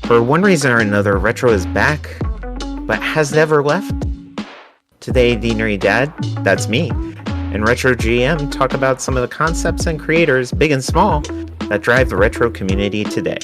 For one reason or another, retro is back, but has never left. Today, the Nerdy Dad, that's me, and Retro GM talk about some of the concepts and creators, big and small, that drive the retro community today.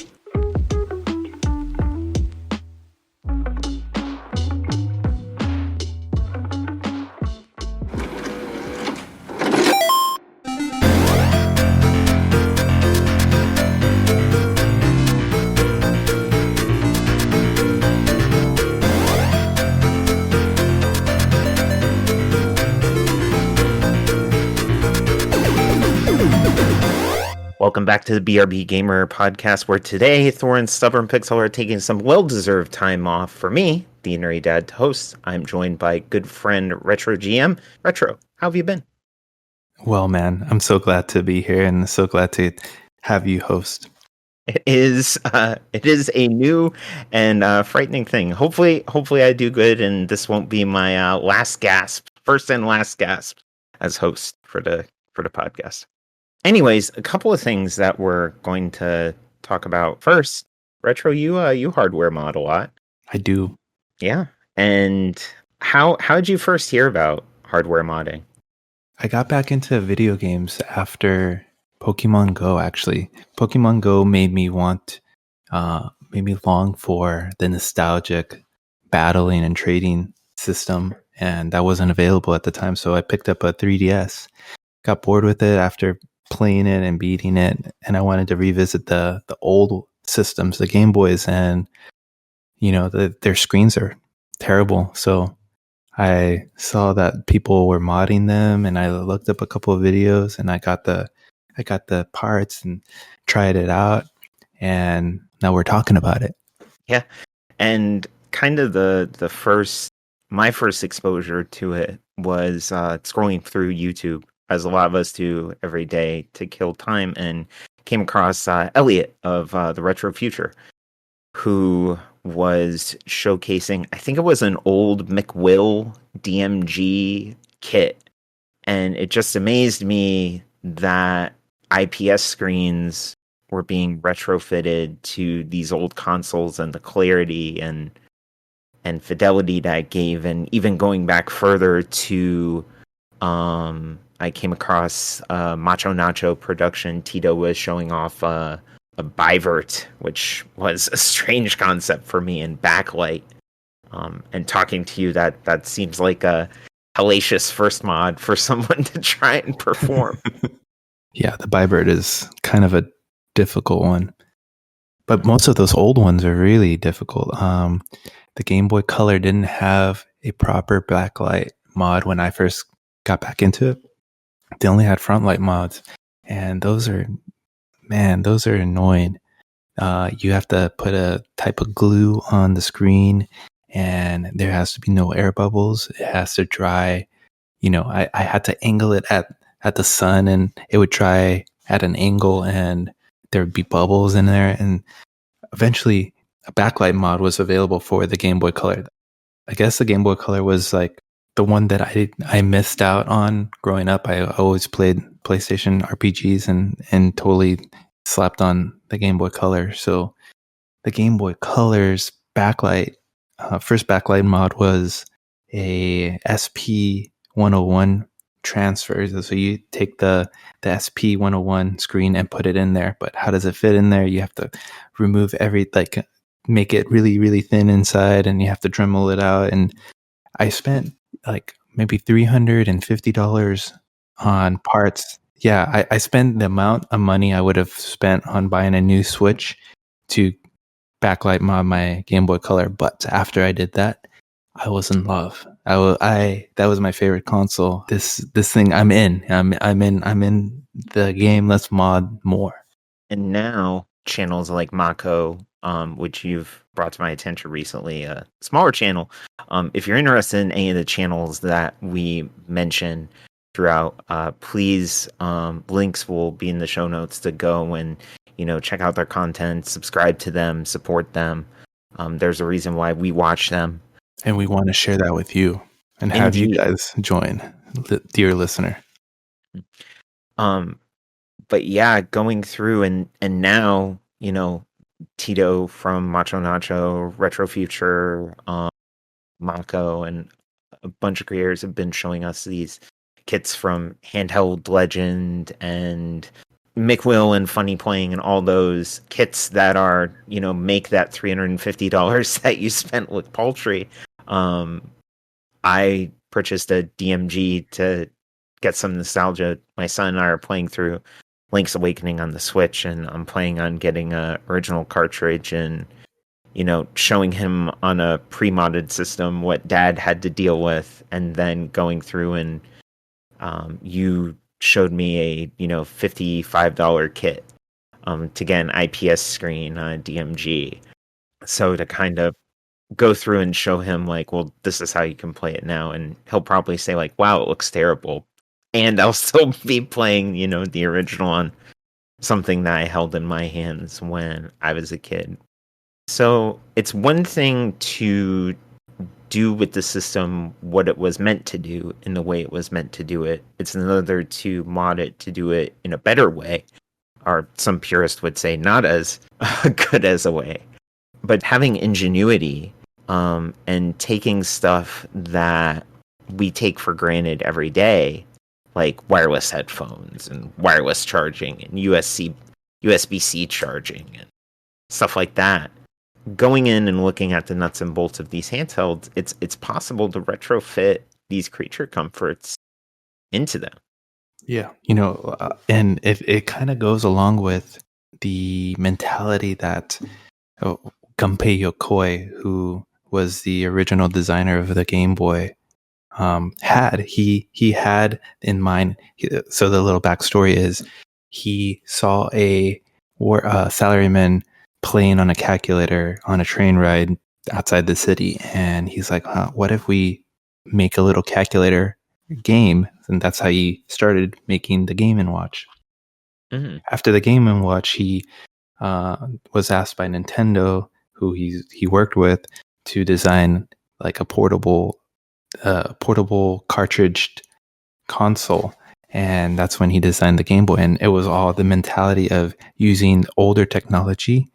Welcome back to the BRB Gamer podcast, where today Thor and Stubborn Pixel are taking some well-deserved time off. For me, the Nerdy Dad host, I'm joined by good friend Retro GM. Retro, how have you been? Well, man, I'm so glad to be here and so glad to have you host. It is a new and frightening thing. Hopefully I do good, and this won't be my first and last gasp as host for the podcast. Anyways, a couple of things that we're going to talk about. First, Retro, you hardware mod a lot. I do. Yeah. And how did you first hear about hardware modding? I got back into video games after Pokemon Go, actually. Pokemon Go made me long for the nostalgic battling and trading system, and that wasn't available at the time, so I picked up a 3DS. Got bored with it after playing it and beating it, and I wanted to revisit the old systems, the Game Boys, and their screens are terrible. So I saw that people were modding them, and I looked up a couple of videos, and I got the parts and tried it out, and now we're talking about it. Yeah, and kind of my first exposure to it was scrolling through YouTube, as a lot of us do every day to kill time, and came across Elliot of the Retro Future, who was showcasing, I think it was an old McWill DMG kit, and it just amazed me that IPS screens were being retrofitted to these old consoles, and the clarity and fidelity that gave. And even going back further to I came across Macho Nacho production. Tito was showing off a bivert, which was a strange concept for me, in backlight. And talking to you, that seems like a hellacious first mod for someone to try and perform. Yeah, the bivert is kind of a difficult one, but most of those old ones are really difficult. The Game Boy Color didn't have a proper backlight mod when I first got back into it. They only had front light mods, and those are annoying. You have to put a type of glue on the screen, and there has to be no air bubbles. It has to dry. I had to angle it at the sun, and it would dry at an angle, and there would be bubbles in there. And eventually, a backlight mod was available for the Game Boy Color. I guess the Game Boy Color was like the one that I missed out on growing up. I always played PlayStation RPGs and totally slapped on the Game Boy Color. So the Game Boy Color's backlight, first backlight mod was a SP101 transfer. So you take the SP101 screen and put it in there. But how does it fit in there? You have to remove make it really, really thin inside, and you have to Dremel it out. And I spent like maybe $350 on parts. Yeah, I spent the amount of money I would have spent on buying a new Switch to backlight my Game Boy Color. But after I did that, I was in love. That was my favorite console. This thing, I'm in the game. Let's mod more. And now channels like Mako, which you've brought to my attention recently, a smaller channel. If you're interested in any of the channels that we mention throughout, please, links will be in the show notes to go and check out their content, subscribe to them, support them. There's a reason why we watch them, and we want to share that with you and have you guys join, dear listener. But yeah, going through and now Tito from Macho Nacho, Retro Future, Mako, and a bunch of creators have been showing us these kits from Handheld Legend and McWill and Funny Playing and all those kits that are, make that $350 that you spent with Paltry. I purchased a DMG to get some nostalgia. My son and I are playing through Link's Awakening on the Switch, and I'm planning on getting a original cartridge and showing him on a pre-modded system what Dad had to deal with, and then going through and you showed me a $55 kit to get an IPS screen on a DMG. So to kind of go through and show him like, well, this is how you can play it now, and he'll probably say like, wow, it looks terrible, and I'll still be playing the original on something that I held in my hands when I was a kid. So it's one thing to do with the system what it was meant to do in the way it was meant to do it. It's another to mod it to do it in a better way, or some purist would say not as good as a way. But having ingenuity and taking stuff that we take for granted every day, like wireless headphones and wireless charging and USB-C charging and stuff like that, going in and looking at the nuts and bolts of these handhelds, it's possible to retrofit these creature comforts into them. Yeah, and it kind of goes along with the mentality that Gunpei Yokoi, who was the original designer of the Game Boy, had. He had in mind. So the little backstory is he saw a salaryman playing on a calculator on a train ride outside the city, and he's like, what if we make a little calculator game? And that's how he started making the Game & Watch. Mm-hmm. After the Game & Watch, he was asked by Nintendo, who he worked with, to design like a portable cartridge console. And that's when he designed the Game Boy. And it was all the mentality of using older technology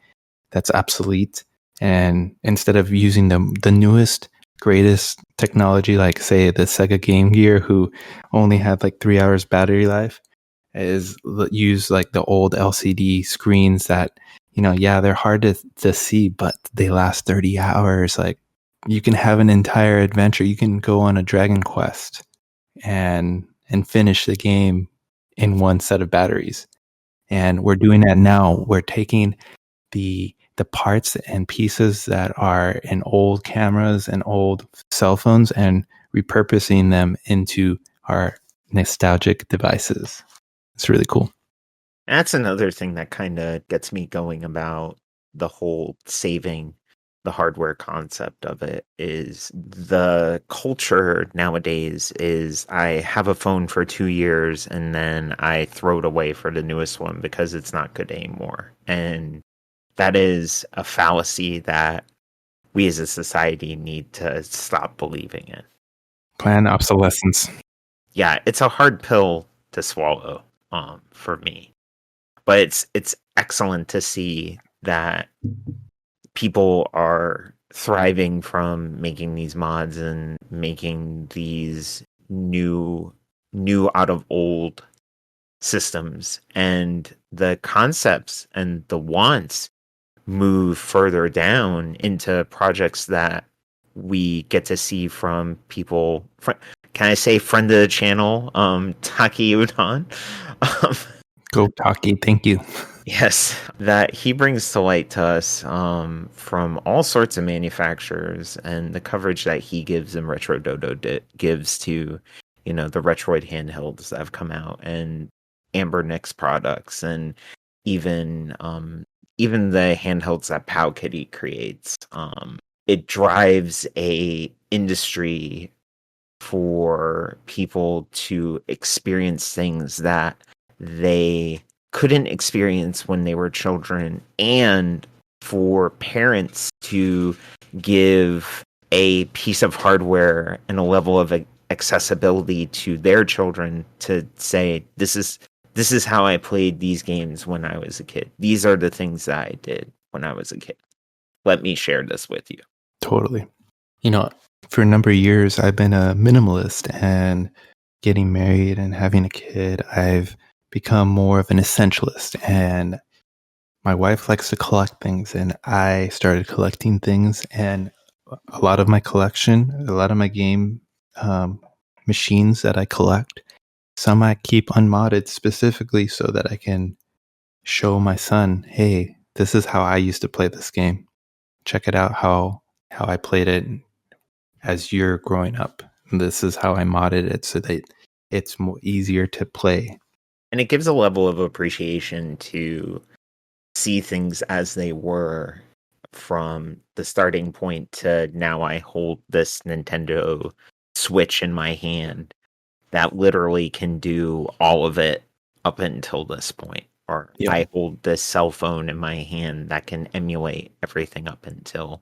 that's obsolete, and instead of using the newest, greatest technology, like say the Sega Game Gear, who only had like 3 hours battery life, is use like the old LCD screens that, they're hard to see, but they last 30 hours. Like, you can have an entire adventure. You can go on a Dragon Quest and finish the game in one set of batteries. And we're doing that now. We're taking the parts and pieces that are in old cameras and old cell phones and repurposing them into our nostalgic devices. It's really cool. That's another thing that kind of gets me going about the whole saving the hardware concept of it. Is the culture nowadays is I have a phone for 2 years and then I throw it away for the newest one because it's not good anymore. And that is a fallacy that we as a society need to stop believing in. Plan obsolescence. Yeah, it's a hard pill to swallow for me. But it's excellent to see that people are thriving from making these mods and making these new out of old systems, and the concepts and the wants move further down into projects that we get to see from people. Can I say friend of the channel, Taki Udon? Go Taki, thank you. Yes, that he brings to light to us from all sorts of manufacturers, and the coverage that he gives and Retro Dodo gives to, the Retroid handhelds that have come out, and Amber Nix products, and even the handhelds that Powkitty creates. It drives a industry for people to experience things that they couldn't experience when they were children, and for parents to give a piece of hardware and a level of accessibility to their children to say, this is how I played these games when I was a kid. These are the things that I did. when I was a kid. Let me share this with you. Totally. You know, for a number of years, I've been a minimalist, and getting married and having a kid, I've become more of an essentialist. And my wife likes to collect things, and I started collecting things. And a lot of my collection, a lot of my game um, machines that I collect, some I keep unmodded specifically so that I can show my son, hey, this is how I used to play this game. Check it out how I played it as you're growing up. This is how I modded it so that it's more easier to play. And it gives a level of appreciation to see things as they were from the starting point to now I hold this Nintendo Switch in my hand that literally can do all of it up until this point. Or Yeah. I hold this cell phone in my hand that can emulate everything up until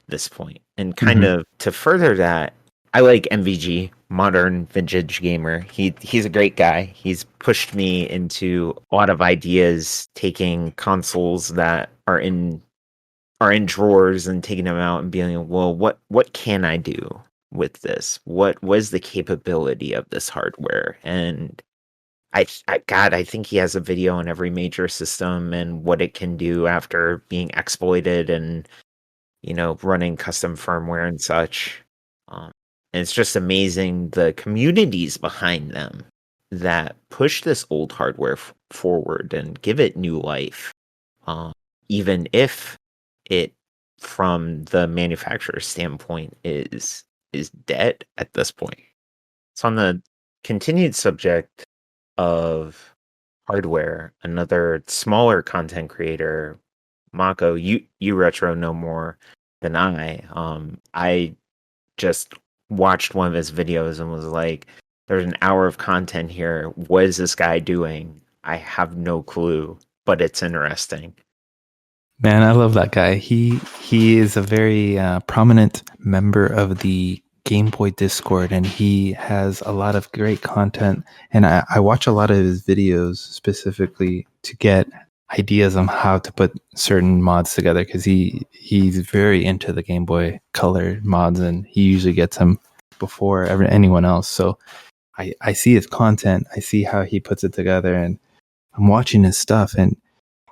this point. And kind Mhm. of to further that, I like MVG, Modern Vintage Gamer. He's a great guy. He's pushed me into a lot of ideas, taking consoles that are in drawers and taking them out and being, well, what can I do with this? What was the capability of this hardware? And God, I think he has a video on every major system and what it can do after being exploited and running custom firmware and such. Um, and it's just amazing the communities behind them that push this old hardware forward and give it new life, even if it, from the manufacturer's standpoint, is dead at this point. So on the continued subject of hardware, another smaller content creator, Mako, you retro no more than I. I just watched one of his videos and was like, "There's an hour of content here. What is this guy doing? I have no clue, but it's interesting." Man, I love that guy. He is a very prominent member of the Game Boy Discord, and he has a lot of great content. And I watch a lot of his videos specifically to get ideas on how to put certain mods together because he's very into the Game Boy Color mods, and he usually gets them before anyone else. So I see his content, I see how he puts it together, and I'm watching his stuff, and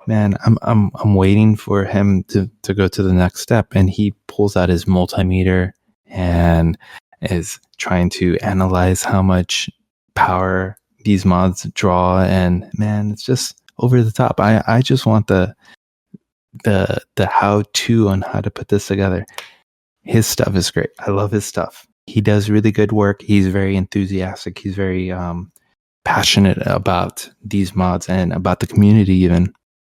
man, I'm waiting for him to go to the next step, and he pulls out his multimeter and is trying to analyze how much power these mods draw, and man, it's just over the top. I just want the how to on how to put this together. His stuff is great. I love his stuff. He does really good work. He's very enthusiastic. He's very passionate about these mods and about the community even.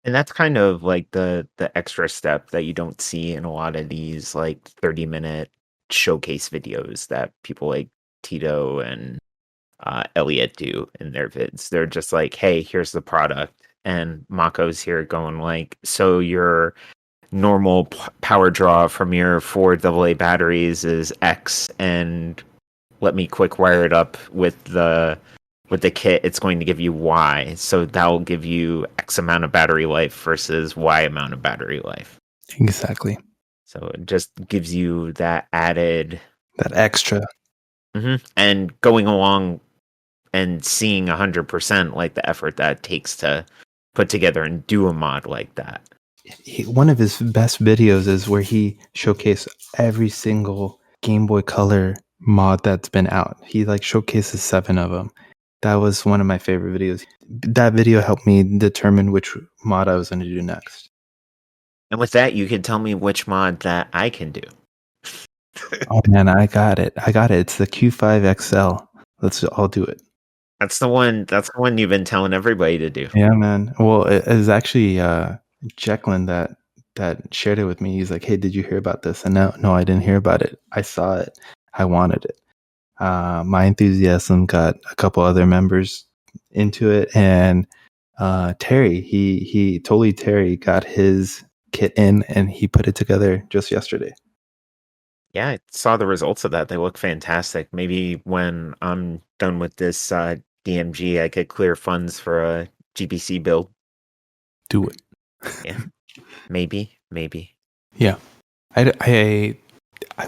And that's kind of like the extra step that you don't see in a lot of these like 30-minute showcase videos that people like Tito and Elliot do in their vids. They're just like, "Hey, here's the product," and Mako's here going like, "So your normal power draw from your four AA batteries is X, and let me quick wire it up with the kit. It's going to give you Y, so that will give you X amount of battery life versus Y amount of battery life." Exactly. So it just gives you that added, That extra. and going along and seeing 100% like the effort that it takes to put together and do a mod like that. One of his best videos is where he showcased every single Game Boy Color mod that's been out. He like showcases 7 of them. That was one of my favorite videos. That video helped me determine which mod I was going to do next. And with that, you can tell me which mod that I can do. Oh man, I got it. I got it. It's the Q5XL. Let's all do it. That's the one. That's the one you've been telling everybody to do. Yeah, man. Well, it was actually Jacqueline that shared it with me. He's like, "Hey, did you hear about this?" And no, I didn't hear about it. I saw it. I wanted it. My enthusiasm got a couple other members into it, and Terry, Terry got his kit in, and he put it together just yesterday. Yeah, I saw the results of that. They look fantastic. Maybe when I'm done with this DMG, I could clear funds for a GBC build. Do it. Yeah. Maybe. Yeah. I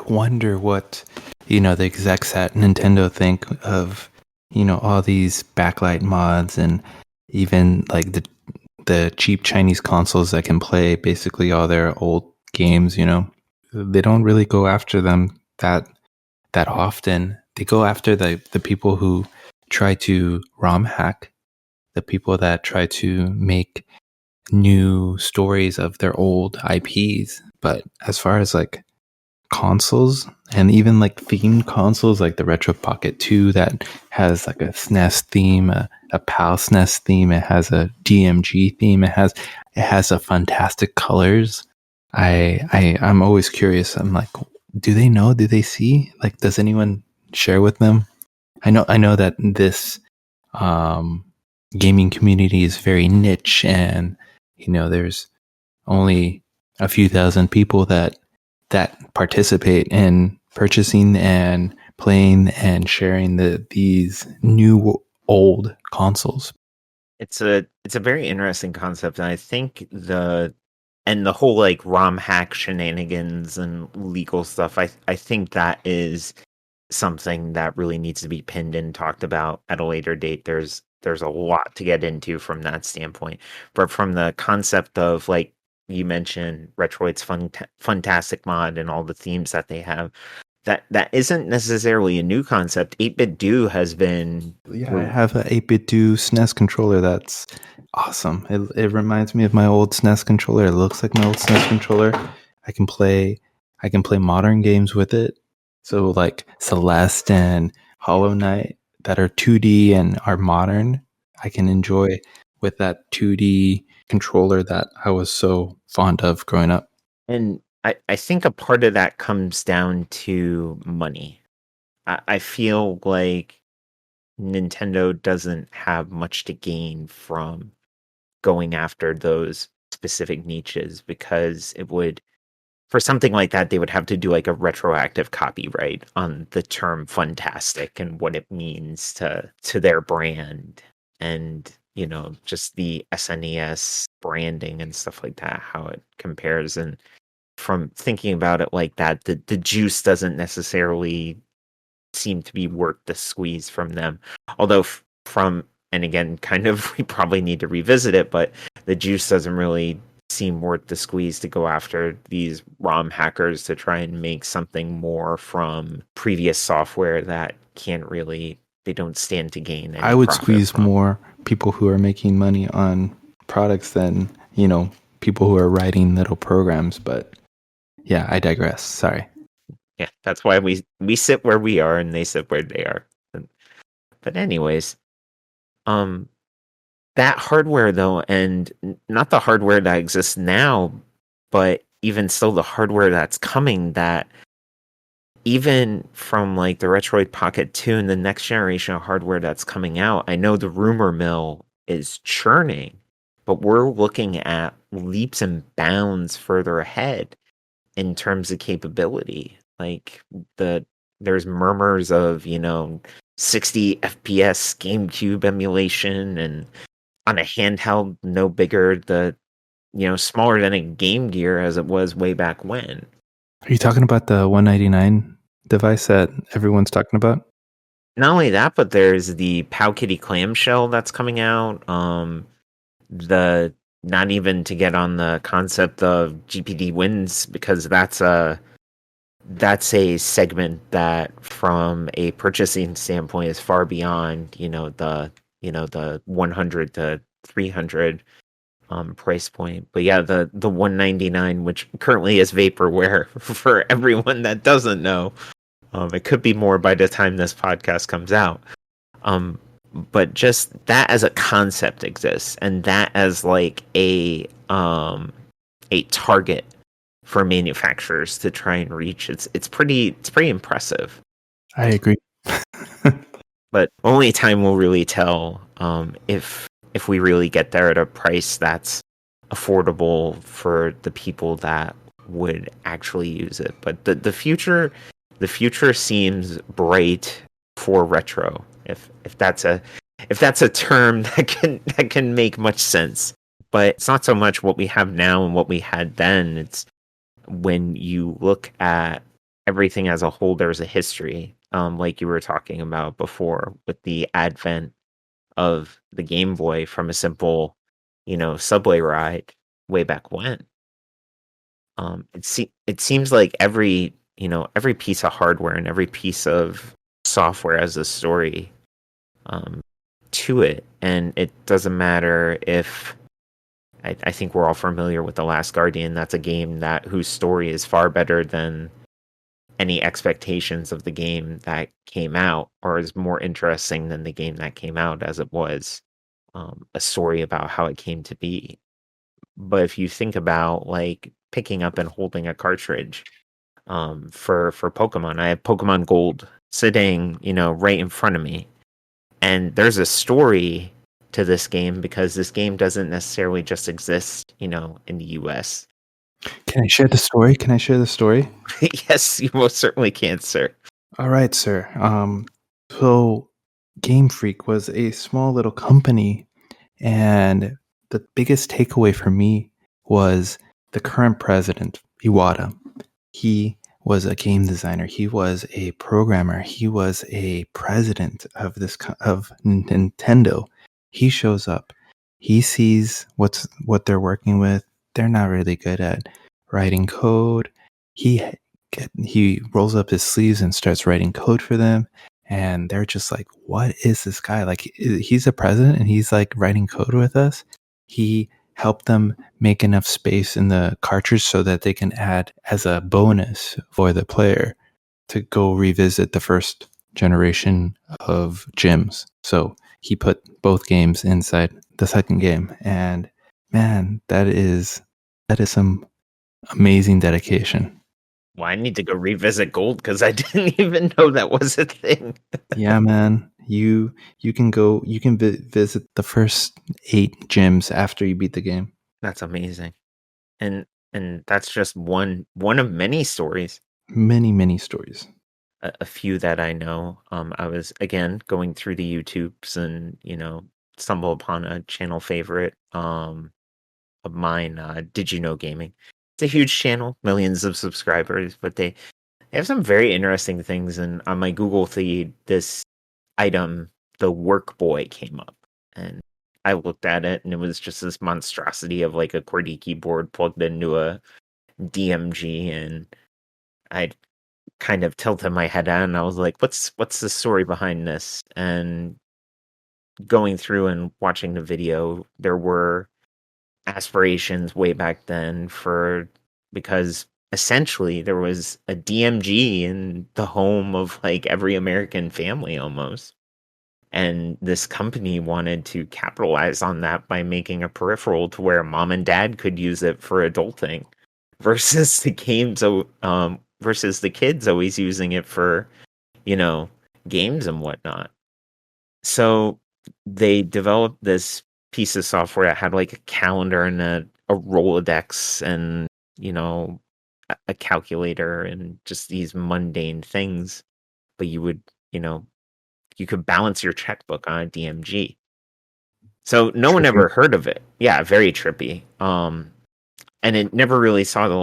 wonder what, the execs at Nintendo think of, all these backlight mods and even like the cheap Chinese consoles that can play basically all their old games, They don't really go after them that often. They go after the people who try to ROM hack, the people that try to make new stories of their old IPs. But as far as like consoles and even like themed consoles like the Retro Pocket 2 that has like a SNES theme, a PAL SNES theme, it has a DMG theme, it has a fantastic colors. I'm always curious. I'm like, do they know? Do they see? Like, does anyone share with them? I know that this um, gaming community is very niche, and there's only a few thousand people that participate in purchasing and playing and sharing these new old consoles. It's a very interesting concept, and I think the whole like ROM hack shenanigans and legal stuff. I think that is something that really needs to be pinned and talked about at a later date. There's a lot to get into from that standpoint, but from the concept of like you mentioned Retroid's Funtastic mod and all the themes that they have, that isn't necessarily a new concept. 8-bit do has been Yeah, I have an 8-bit do SNES controller that's awesome. It reminds me of my old SNES controller. It looks like my old SNES controller. I can play I can play modern games with it. So like Celeste and Hollow Knight that are 2D and are modern, I can enjoy with that 2D controller that I was so fond of growing up. and I think a part of that comes down to money. I feel like Nintendo doesn't have much to gain from going after those specific niches because it would for something like that they would have to do like a retroactive copyright on the term funtastic and what it means to their brand and just the SNES branding and stuff like that, how it compares. And from thinking about it like that, the juice doesn't necessarily seem to be worth the squeeze from them. Although from and again, kind of we probably need to revisit it, but the juice doesn't really seem worth the squeeze to go after these ROM hackers to try and make something more from previous software that can't really they don't stand to gain I any would profit squeeze from. more people who are making money on products than, people who are writing little programs, but yeah, I digress. Sorry. Yeah, that's why we sit where we are and they sit where they are. But anyways, um that hardware though, and not the hardware that exists now, but even still the hardware that's coming, that even from like the Retroid Pocket 2 and the next generation of hardware that's coming out, I know the rumor mill is churning, but we're looking at leaps and bounds further ahead in terms of capability. Like the there's murmurs of, 60 FPS GameCube emulation and on a handheld no bigger, smaller than a Game Gear as it was way back when. Are you talking about the 199 device that everyone's talking about? Not only that, but there's the Powkitty clamshell that's coming out. The Not even to get on the concept of GPD wins, because that's a segment that from a purchasing standpoint is far beyond, the 100 to 300 price point. But yeah, the 199, which currently is vaporware for everyone that doesn't know. It could be more by the time this podcast comes out. Um, but just that as a concept exists, and that as like a target for manufacturers to try and reach. It's pretty impressive. I agree. But only time will really tell if we really get there at a price that's affordable for the people that would actually use it. But the future seems bright for retro. If that's a term that can make much sense. but it's not so much what we have now and what we had then. It's when you look at everything as a whole, there's a history, like you were talking about before with the advent of the Game Boy from a simple, subway ride way back when. It seems like every piece of hardware and every piece of software has a story um, to it, and it doesn't matter if I think we're all familiar with The Last Guardian. That's a game whose story is far better than any expectations of the game that came out, or is more interesting than the game that came out, as it was a story about how it came to be. But if you think about like picking up and holding a cartridge for Pokemon, I have Pokemon Gold sitting, right in front of me, and there's a story to this game because this game doesn't necessarily just exist, in the US. Can I share the story? Can I share the story? Yes, you most certainly can, sir. All right, sir. So Game Freak was a small little company, and the biggest takeaway for me was the current president, Iwata. He was a game designer. He was a programmer. He was a president of of Nintendo. He shows up. He sees what they're working with. They're not really good at writing code. He he rolls up his sleeves and starts writing code for them, and they're just like, "What is this guy? Like, he's a president and he's like writing code with us." He helped them make enough space in the cartridge so that they can add as a bonus for the player to go revisit the first generation of gyms. So he put both games inside the second game, and man, that is some amazing dedication. Well, I need to go revisit Gold because I didn't even know that was a thing. Yeah, man. You can go. You can visit the first 8 gyms after you beat the game. That's amazing. And that's just one of many stories. Many stories. A few that I know. I was again going through the YouTubes and stumble upon a channel favorite of mine. Did you know gaming? It's a huge channel, millions of subscribers, but they have some very interesting things. And on my Google feed, this item, the Work Boy, came up, and I looked at it, and it was just this monstrosity of like a QWERTY keyboard plugged into a DMG, and I kind of tilted my head on, and I was like, "What's the story behind this?" And going through and watching the video, there were aspirations way back then because essentially there was a DMG in the home of like every American family almost. And this company wanted to capitalize on that by making a peripheral to where mom and dad could use it for adulting versus versus the kids always using it for, you know, games and whatnot. So they developed this piece of software that had like a calendar and a Rolodex and, a calculator and just these mundane things. But you know, you could balance your checkbook on a DMG. So no one Trippy. ever heard of it. Yeah, very trippy. And it never really saw the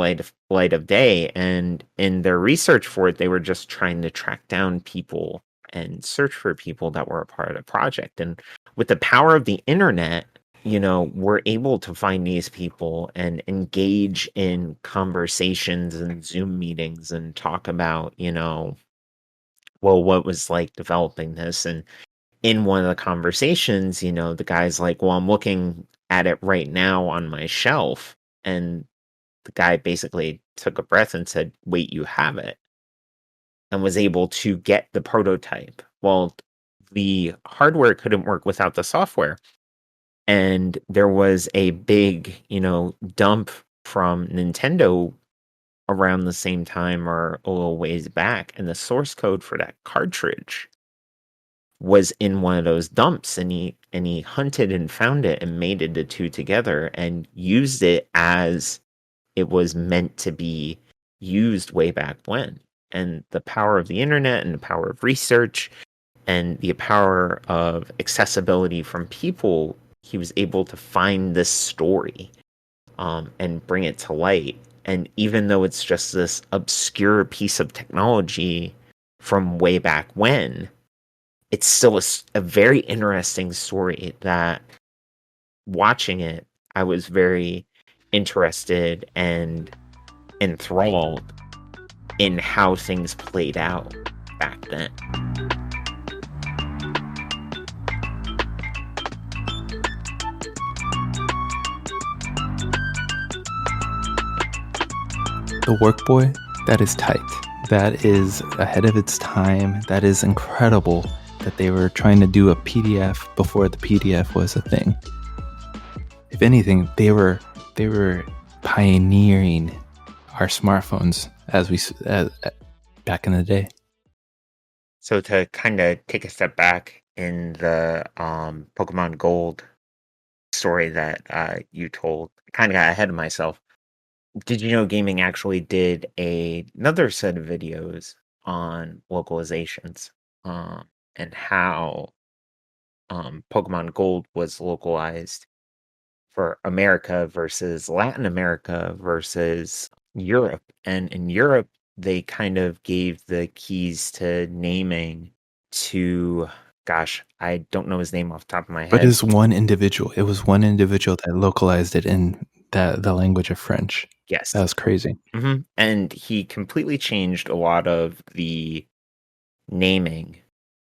light of day. And in their research for it, they were just trying to track down people and search for people that were a part of the project. And with the power of the internet, we're able to find these people and engage in conversations and Zoom meetings and talk about, well, what was like developing this. And in one of the conversations, the guy's like, well, I'm looking at it right now on my shelf. And the guy basically took a breath and said, wait, you have it, and was able to get the prototype. Well, the hardware couldn't work without the software. And there was a big, dump from Nintendo around the same time or a little ways back. And the source code for that cartridge was in one of those dumps, and he hunted and found it and mated the two together and used it as it was meant to be used way back when. And the power of the internet and the power of research and the power of accessibility from people he was able to find this story and bring it to light. And even though it's just this obscure piece of technology from way back when, it's still a very interesting story that watching it, I was very interested and enthralled in how things played out back then. The Work Boy, that is tight. That is ahead of its time. That is incredible that they were trying to do a PDF before the PDF was a thing. If anything, they were pioneering our smartphones back in the day. So to kind of take a step back in the Pokemon Gold story that you told, kind of got ahead of myself. Did you know Gaming actually did another set of videos on localizations and how Pokemon Gold was localized for America versus Latin America versus Europe? And in Europe, they kind of gave the keys to naming to, gosh, I don't know his name off the top of my But head. it's one individual. It was one individual that localized it in the language of French. That Yes. was crazy. And he completely changed a lot of the naming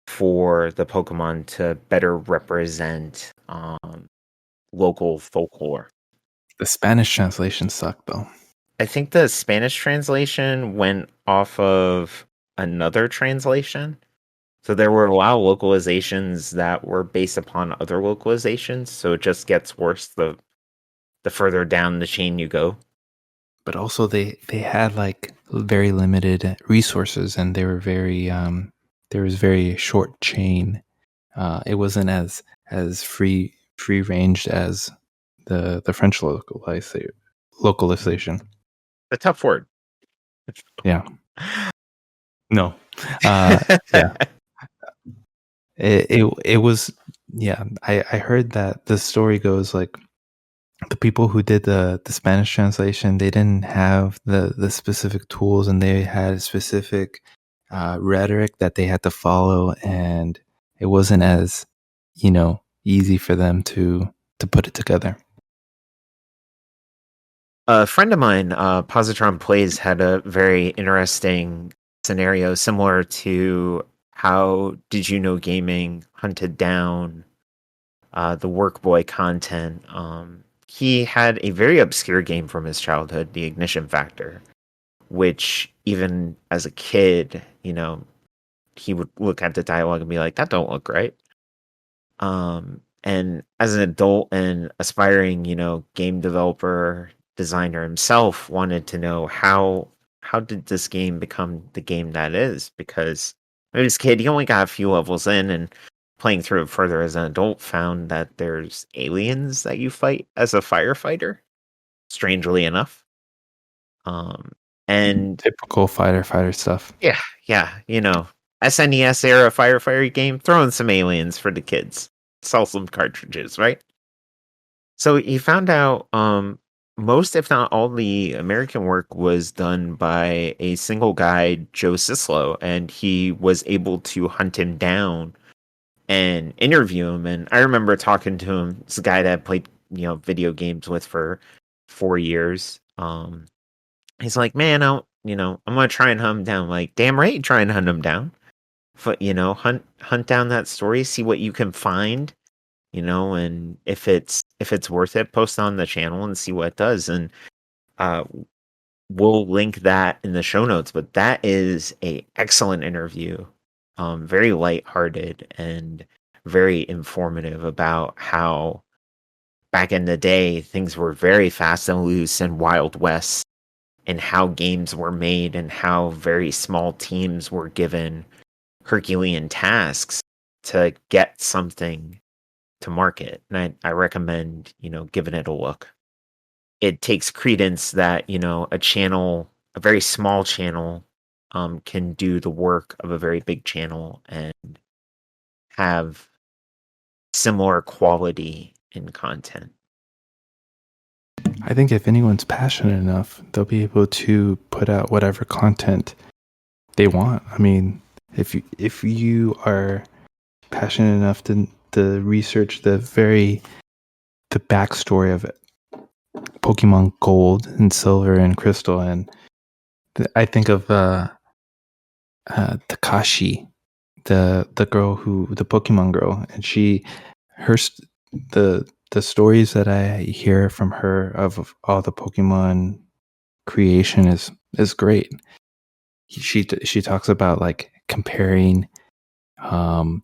for the Pokemon to better represent local folklore. The Spanish translation sucked though. I think the Spanish translation went off of another translation. So there were a lot of localizations that were based upon other localizations. So it just gets worse the further down the chain you go. But also they had like very limited resources, and they were very there was very short chain. It wasn't as free ranged as the French localization. A tough word. Yeah. No. Yeah. It was, yeah. I heard that the story goes like the people who did the Spanish translation, they didn't have the specific tools, and they had a specific rhetoric that they had to follow, and it wasn't as easy for them to put it together. A friend of mine, Positron Plays, had a very interesting scenario similar to how Did You Know Gaming hunted down the Workboy content. He had a very obscure game from his childhood, The Ignition Factor, which even as a kid, he would look at the dialogue and be like, "That don't look right." And as an adult and aspiring, game developer, designer himself, wanted to know how did this game become the game that is? Because when he was a kid, he only got a few levels in, and playing through it further as an adult, found that there's aliens that you fight as a firefighter. Strangely enough, and Typical fighter stuff. yeah, SNES era firefighter game, throw in some aliens for the kids, sell some cartridges, right? So he found out most, if not all, the American work was done by a single guy, Joe Sislo, and he was able to hunt him down and interview him. And I remember talking to him. It's a guy that I played, video games with for 4 years. He's like, man, I'm gonna try and hunt him down. Like, damn right, try and hunt him down. But hunt down that story, see what you can find, and if it's worth it, post on the channel and see what it does. And uh, we'll link that in the show notes. But that is a excellent interview, very lighthearted and very informative about how back in the day things were very fast and loose and Wild West, and how games were made and how very small teams were given Herculean tasks to get something to market. And I recommend, giving it a look. It takes credence that, a very small channel, can do the work of a very big channel and have similar quality in content. I think if anyone's passionate enough, they'll be able to put out whatever content they want. I mean, if you are passionate enough to research the backstory of Pokemon Gold and Silver and Crystal, and I think of Takashi, the girl the Pokemon girl, and her the stories that I hear from her of all the Pokemon creation is great. She talks about like comparing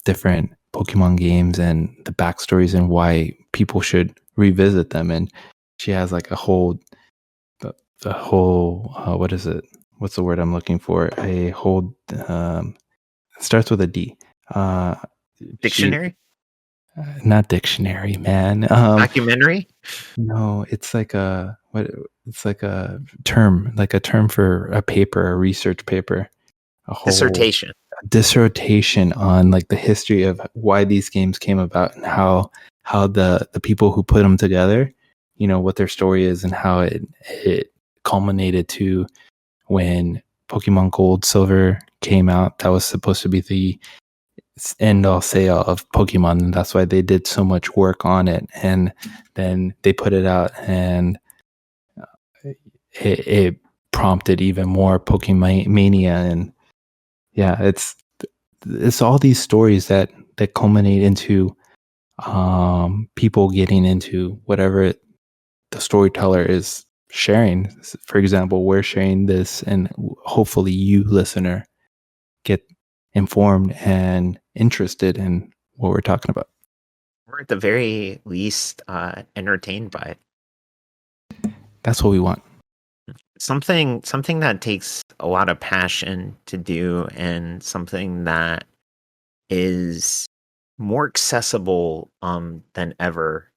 different Pokemon games and the backstories and why people should revisit them, and she has like the whole what is it? What's the word I'm looking for? A whole it starts with a D. Uh, she Dictionary? not dictionary, man. Documentary? No, it's like a what? It's like a term for a paper, a research paper, a whole Dissertation. dissertation on like the history of why these games came about and how the people who put them together, what their story is and how it culminated to when Pokemon Gold Silver came out. That was supposed to be the end all say all of Pokemon, and that's why they did so much work on it. And then they put it out, and it prompted even more Pokemon mania. And yeah, it's all these stories that culminate into people getting into whatever the storyteller is sharing. For example, we're sharing this, and hopefully you, listener, get informed and interested in what we're talking about. Or at the very least, entertained by it. That's what we want. Something that takes a lot of passion to do, and something that is more accessible than ever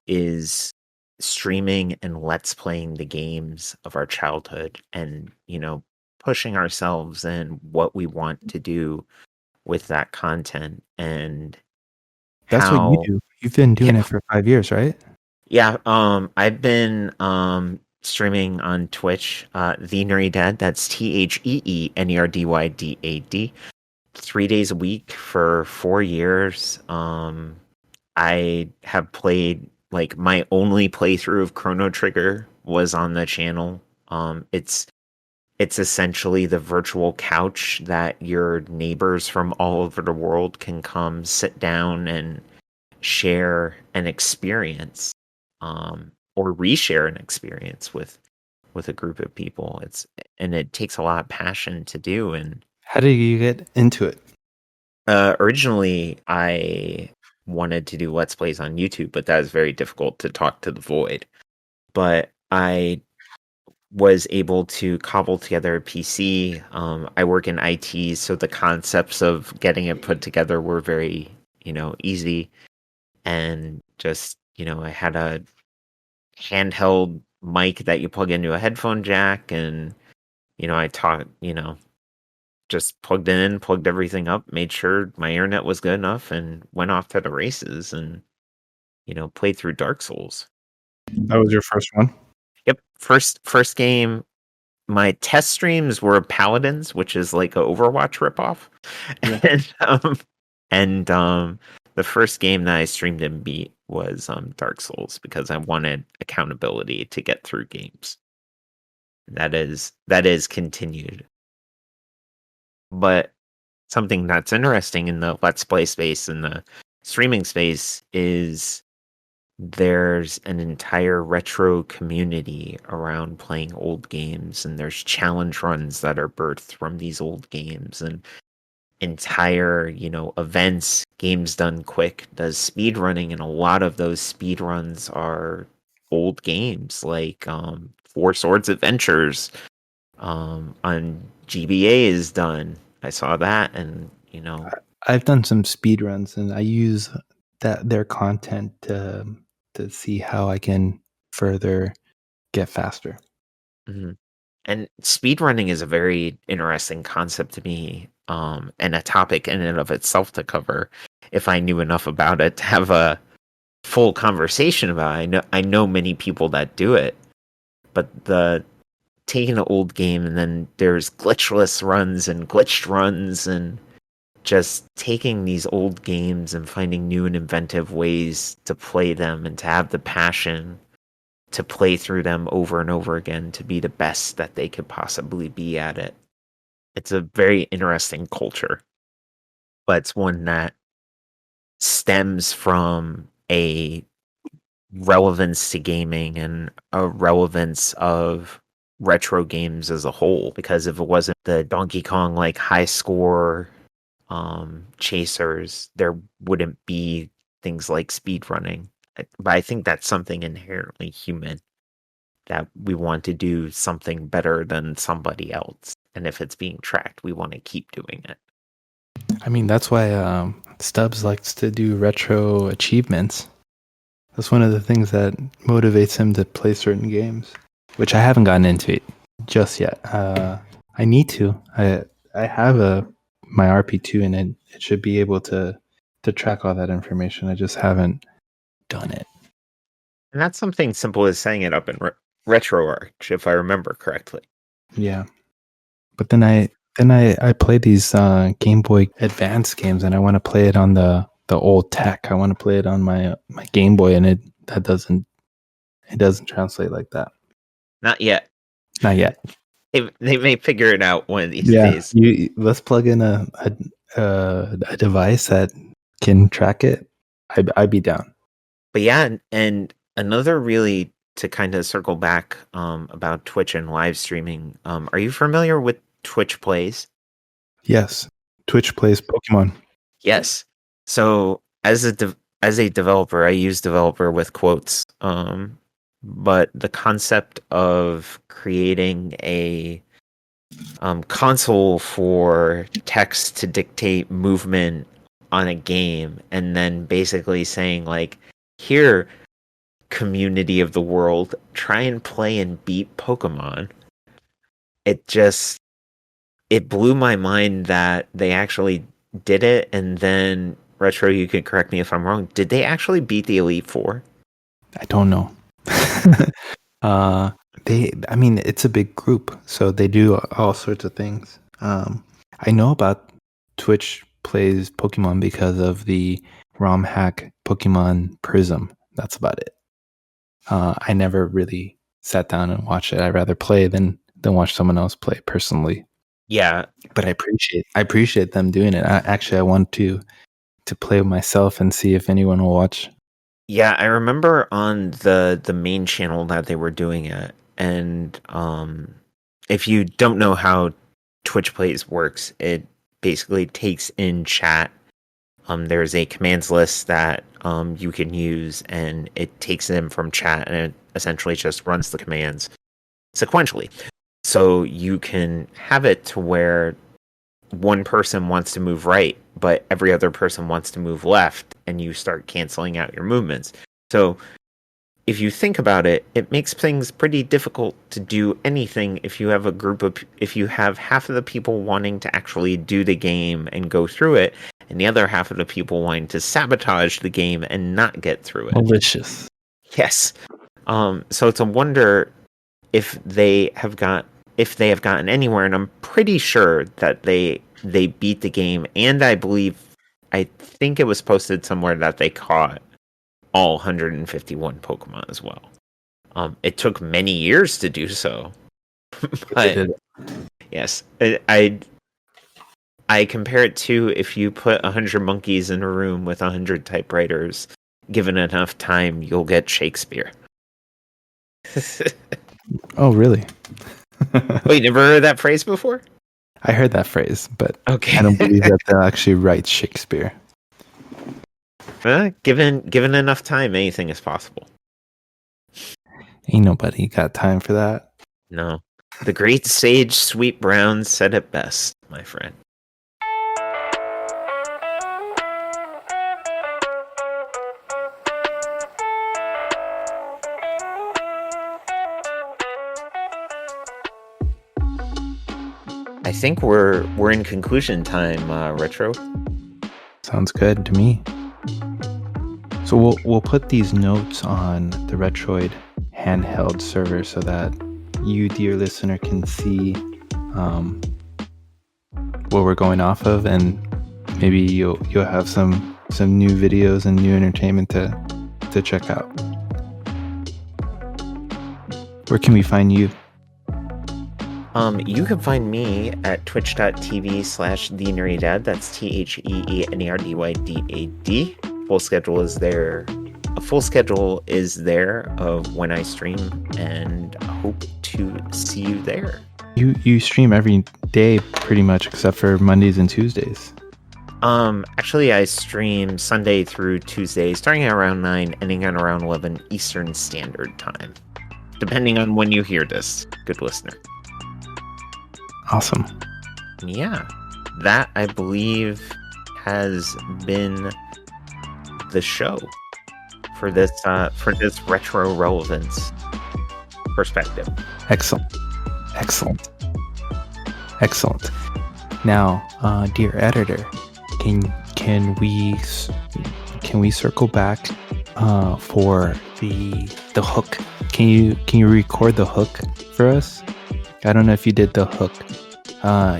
is streaming and let's playing the games of our childhood, and pushing ourselves and what we want to do with that content, and That's what you how do. You've been doing yeah. it for 5 years, right? Yeah, I've been streaming on Twitch, The Nerdy Dad. That's TheeNerdydad. 3 days a week for 4 years. I have played, like, my only playthrough of Chrono Trigger was on the channel. It's essentially the virtual couch that your neighbors from all over the world can come sit down and share an experience, or reshare an experience with a group of people. And it takes a lot of passion to do. And How did you get into it? originally I wanted to do let's plays on YouTube, but that was very difficult to talk to the void. But I was able to cobble together a PC. I work in IT, so the concepts of getting it put together were very, easy. And just, I had a handheld mic that you plug into a headphone jack, and I taught, just plugged in, plugged everything up, made sure my internet was good enough, and went off to the races, and played through Dark Souls. That was your first one? Yep, first game. My test streams were Paladins, which is like a Overwatch ripoff. Yeah. And the first game that I streamed and beat was Dark Souls, because I wanted accountability to get through games. That is continued. But something that's interesting in the Let's Play space and the streaming space is there's an entire retro community around playing old games, and there's challenge runs that are birthed from these old games, and entire, events. Games Done Quick does speed running, and a lot of those speed runs are old games, like Four Swords Adventures on GBA is done. I saw that, and I've done some speed runs, and I use their content to see how I can further get faster. mhm. And speedrunning is a very interesting concept to me, and a topic in and of itself to cover, if I knew enough about it to have full conversation about it. I know many people that do it, but the taking an old game and then there's glitchless runs and glitched runs, and just taking these old games and finding new and inventive ways to play them and to have the passion to play through them over and over again to be the best that they could possibly be at it. It's a very interesting culture, but it's one that stems from a relevance to gaming and a relevance of retro games as a whole. Because if it wasn't the Donkey Kong like high score chasers, there wouldn't be things like speedrunning. But I think that's something inherently human, that we want to do something better than somebody else. And if it's being tracked, we want to keep doing it. I mean, that's why Stubbs likes to do retro achievements. That's one of the things that motivates him to play certain games, which I haven't gotten into it just yet. I need to. I have my RP2, and it should be able to track all that information. I just haven't done it. And that's something simple as setting it up in RetroArch, if I remember correctly. Yeah, but then I play these Game Boy Advance games, and I want to play it on the old tech. I want to play it on my Game Boy, and it doesn't translate like that. Not yet. Not yet. They may figure it out one of these days. Let's plug in a device that can track it. I'd be down. But yeah, and another really, to kind of circle back about Twitch and live streaming, are you familiar with Twitch Plays? Yes, Twitch Plays Pokemon. Yes. So as a developer, I use developer with quotes. But the concept of creating a console for text to dictate movement on a game, and then basically saying like, here, community of the world, try and play and beat Pokemon. It blew my mind that they actually did it. And then Retro, you could correct me if I'm wrong, did they actually beat the Elite Four? I don't know. I mean, it's a big group, so they do all sorts of things. I know about Twitch Plays Pokemon because of the ROM hack Pokemon Prism. That's about it. I never really sat down and watched it. I'd rather play than watch someone else play personally. Yeah, but I appreciate them doing it. I want to play with myself and see if anyone will watch. Yeah, I remember on the main channel that they were doing it. And if you don't know how Twitch Plays works, it basically takes in chat. There's a commands list that you can use, and it takes them from chat, and it essentially just runs the commands sequentially. So you can have it to where one person wants to move right, but every other person wants to move left, and you start canceling out your movements. So if you think about it, it makes things pretty difficult to do anything if you have if you have half of the people wanting to actually do the game and go through it, and the other half of the people wanting to sabotage the game and not get through it. Malicious. Yes. So it's a wonder if they have gotten anywhere, and I'm pretty sure that they beat the game, and I think it was posted somewhere that they caught all 151 Pokemon as well. It took many years to do so, but yes, I compare it to if you put 100 monkeys in a room with 100 typewriters, given enough time, you'll get Shakespeare. Oh, really? Wait, never heard that phrase before? I heard that phrase, but okay. I don't believe that they'll actually write Shakespeare. Given enough time, anything is possible. Ain't nobody got time for that. No. The great sage Sweet Brown said it best, my friend. I think we're in conclusion time, Retro. Sounds good to me. So So we'll put these notes on the Retroid handheld server so that you, dear listener, can see what we're going off of, and maybe you'll have some new videos and new entertainment to check out. Where can we find you? You can find me at twitch.tv/TheeNerdyDad. That's TheNerdyDad. Full schedule is there. A full schedule is there of when I stream, and I hope to see you there. You stream every day pretty much except for Mondays and Tuesdays. Actually, I stream Sunday through Tuesday, starting at around 9, ending at around 11 Eastern Standard Time, depending on when you hear this, good listener. Awesome. Yeah, that I believe has been the show for this retro relevance perspective. Excellent. Now, dear editor, can we circle back for the hook? Can you record the hook for us? I don't know if you did the hook.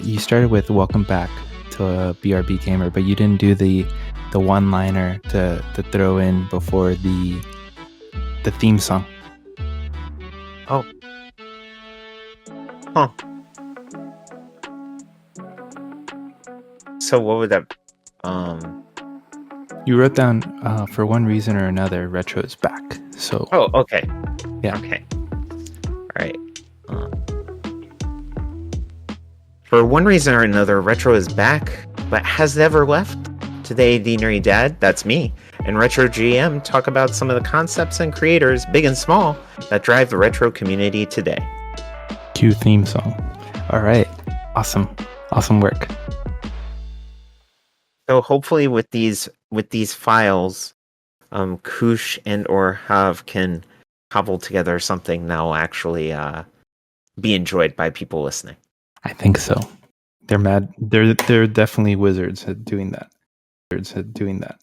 You started with "Welcome back to a BRB Gamer," but you didn't do the one-liner to throw in before the theme song. Oh. Huh. So what would that? You wrote down for one reason or another, retro is back. So. Oh, okay. Yeah. Okay. All right. For one reason or another, retro is back, but has never left. Today, the Nerdy Dad, that's me, and Retro GM talk about some of the concepts and creators, big and small, that drive the retro community today. Cue theme song. All right. Awesome work. So hopefully with these files, Choosh and or Hav can cobble together something that'll actually be enjoyed by people listening. I think so. They're mad. They're definitely wizards at doing that. Wizards at doing that.